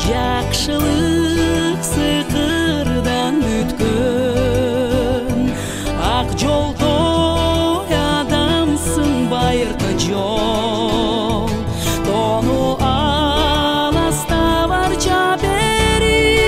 Жақшылық сықырдан өткен ақ жолтой адамсың байырқы жол тону аласта барча бері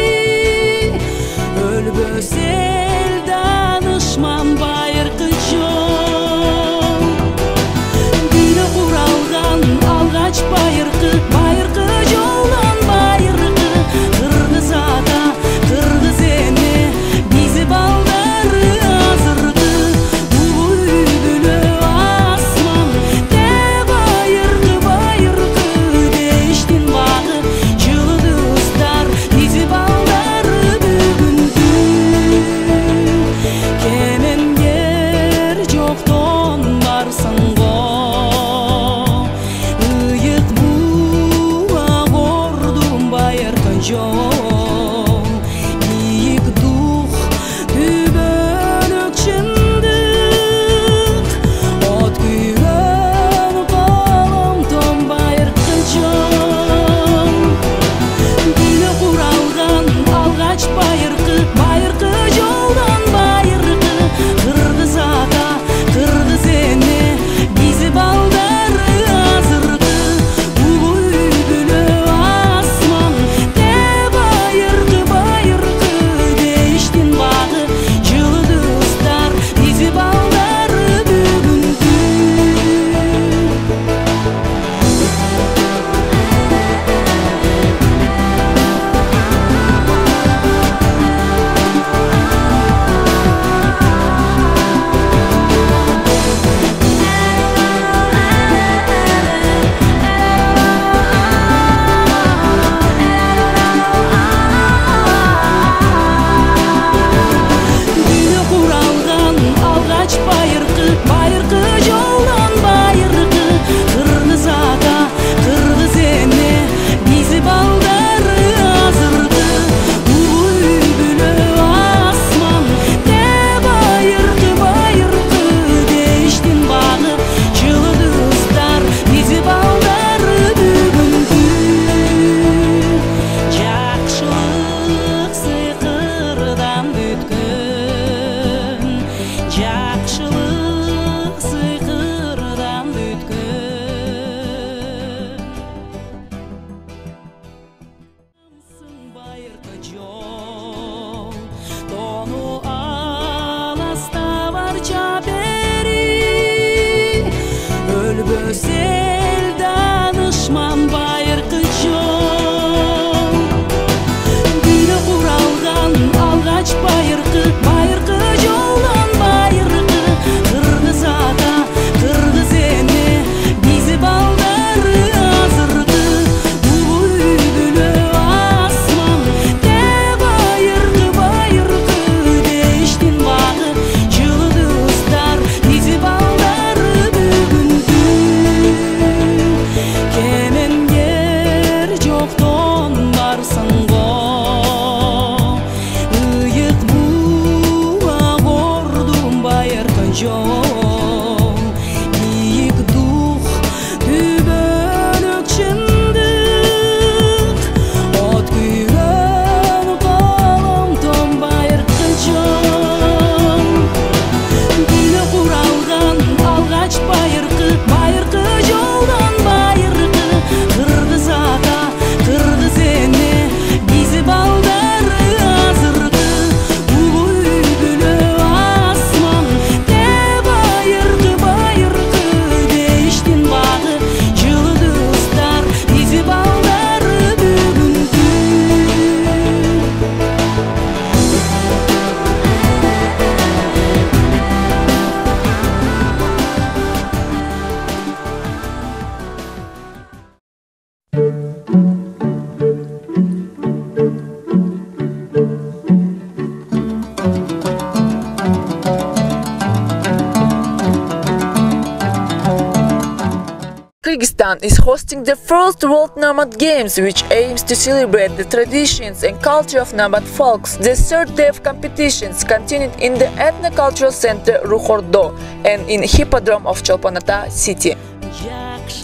Kyrgyzstan is hosting the first World Nomad Games, which aims to celebrate the traditions and culture of Nomad folks. The third day of competitions continued in the Ethno-Cultural Center Ruhordo and in Hippodrome of Cholpon-Ata city.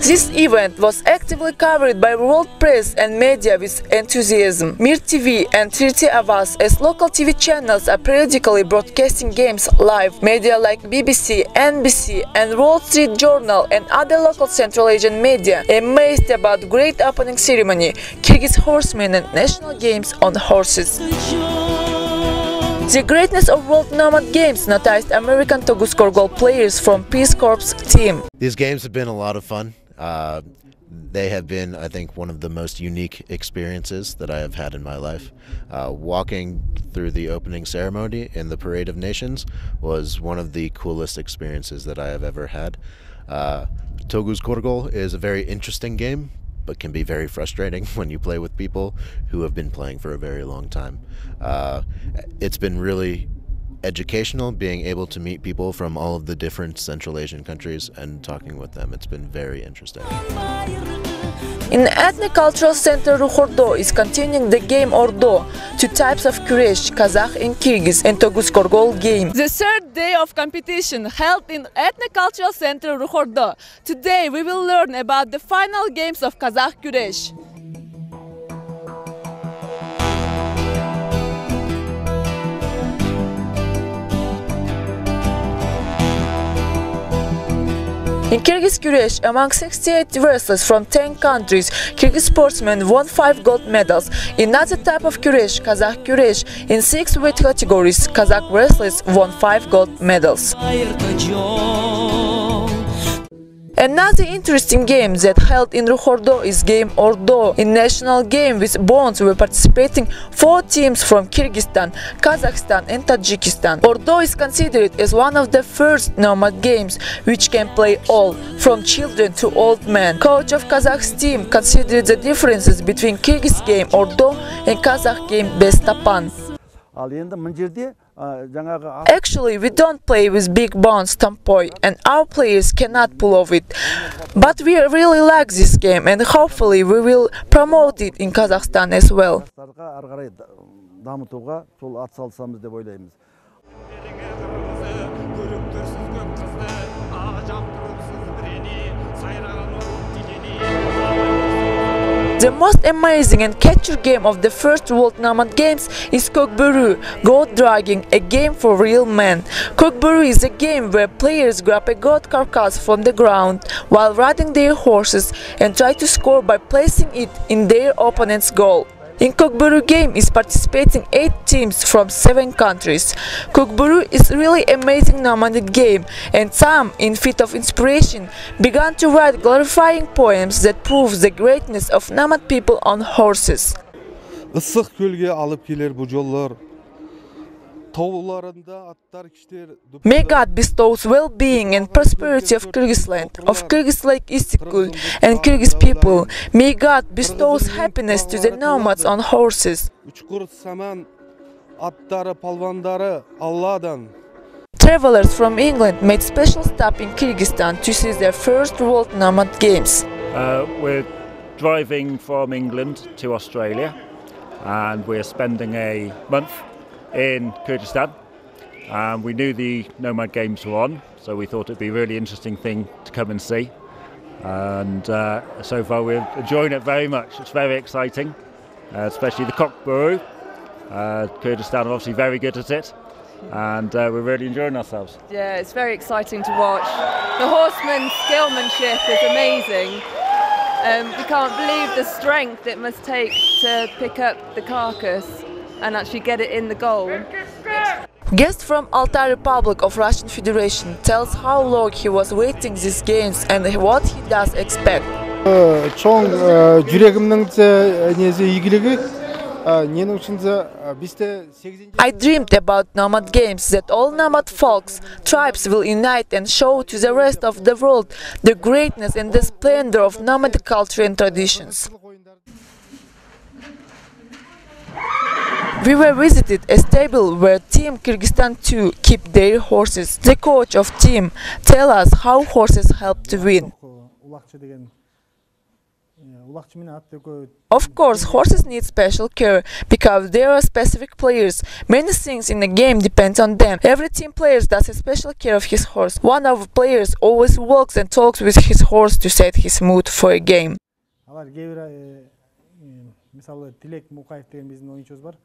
This event was actively covered by world press and media with enthusiasm. Mir TV and 30 Avaz as local TV channels are periodically broadcasting games live. Media like BBC, NBC and Wall Street Journal and other local Central Asian media amazed about great opening ceremony, Kyrgyz horsemen and national games on horses. The greatness of World Nomad Games noticed American Togus Korgol players from Peace Corps team. These games have been a lot of fun. They have been, I think, one of the most unique experiences that I have had in my life. Walking through the opening ceremony in the Parade of Nations was one of the coolest experiences that I have ever had. Togus Korgol is a very interesting game, but can be very frustrating when you play with people who have been playing for a very long time. It's been really educational being able to meet people from all of the different Central Asian countries and talking with them. It's been very interesting. In the Ethno-Cultural Center Ruhordo is continuing the game Ordo, two types of Kuresh, Kazakh and Kyrgyz, and Togus Korgol game. The third day of competition held in Ethno-Cultural Center Ruhordo. Today we will learn about the final games of Kazakh Kuresh. In Kyrgyz Kuresh, among 68 wrestlers from 10 countries, Kyrgyz sportsmen won 5 gold medals. In another type of Kuresh, Kazakh Kuresh, in 6 weight categories, Kazakh wrestlers won 5 gold medals. Another interesting game that held in Ruhordo is game Ordo. In national game with bonds were participating 4 teams from Kyrgyzstan, Kazakhstan and Tajikistan. Ordo is considered as one of the first nomad games which can play all, from children to old men. Coach of Kazakh's team considered the differences between Kyrgyz game Ordo and Kazakh game Bestapan. Actually, we don't play with big bonds Tampoy and our players cannot pull off it. But we really like this game and hopefully we will promote it in Kazakhstan as well. The most amazing and catchy game of the first World Nomad Games is Kokburu, goat dragging, a game for real men. Kokburu is a game where players grab a goat carcass from the ground while riding their horses and try to score by placing it in their opponent's goal. In Kokburu game is participating 8 teams from 7 countries. Kokburu is really amazing nomadic game and some, in fit of inspiration, began to write glorifying poems that prove the greatness of nomad people on horses. May God bestows well-being and prosperity of Kyrgyz land, of Kyrgyz Lake Istiklal and Kyrgyz people. May God bestows happiness to the nomads on horses. Travelers from England made special stop in Kyrgyzstan to see their first World Nomad Games. We're driving from England to Australia and we're spending a month in Kyrgyzstan. We knew the Nomad Games were on, so we thought it'd be a really interesting thing to come and see. And so far we're enjoying it very much. It's very exciting, especially the Kokburu. Kyrgyzstan are obviously very good at it, and we're really enjoying ourselves. Yeah, it's very exciting to watch. The horseman's skillmanship is amazing. We can't believe the strength it must take to pick up the carcass and actually get it in the goal. Guest from Altai Republic of Russian Federation tells how long he was waiting these games and what he does expect. I dreamed about Nomad Games, that all Nomad folks, tribes will unite and show to the rest of the world the greatness and the splendor of nomadic culture and traditions. We were visited a stable where Team Kyrgyzstan 2 keep their horses. The coach of team tell us how horses help to win. Of course, horses need special care because they are specific players. Many things in the game depend on them. Every team player does a special care of his horse. One of the players always walks and talks with his horse to set his mood for a game. Мисалы Тилек Мукаев деген биздин оюнчубуз бар.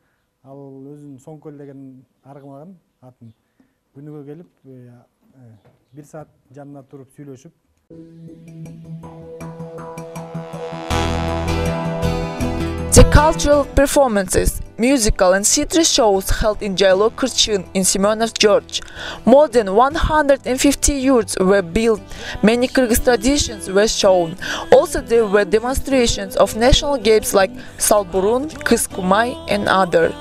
Ал өзүнүн Соңкөл деген аргымаган атын күнүгө келип 1 саат жанына туруп сүйлөшүп. The cultural performances, musical and theatre shows held in Ущелье Кырчын in Semyonov's Gorge. More than 150 yurts were built, many Kyrgyz traditions were shown. Also there were demonstrations of national games like Salburun, Kız Kumay and others.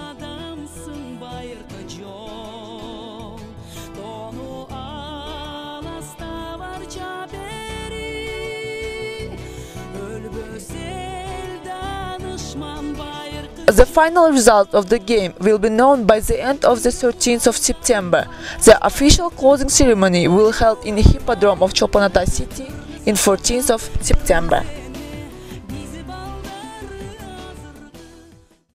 The final result of the game will be known by the end of the 13th of September. The official closing ceremony will be held in the Hippodrome of Cholpon-Ata city in 14th of September.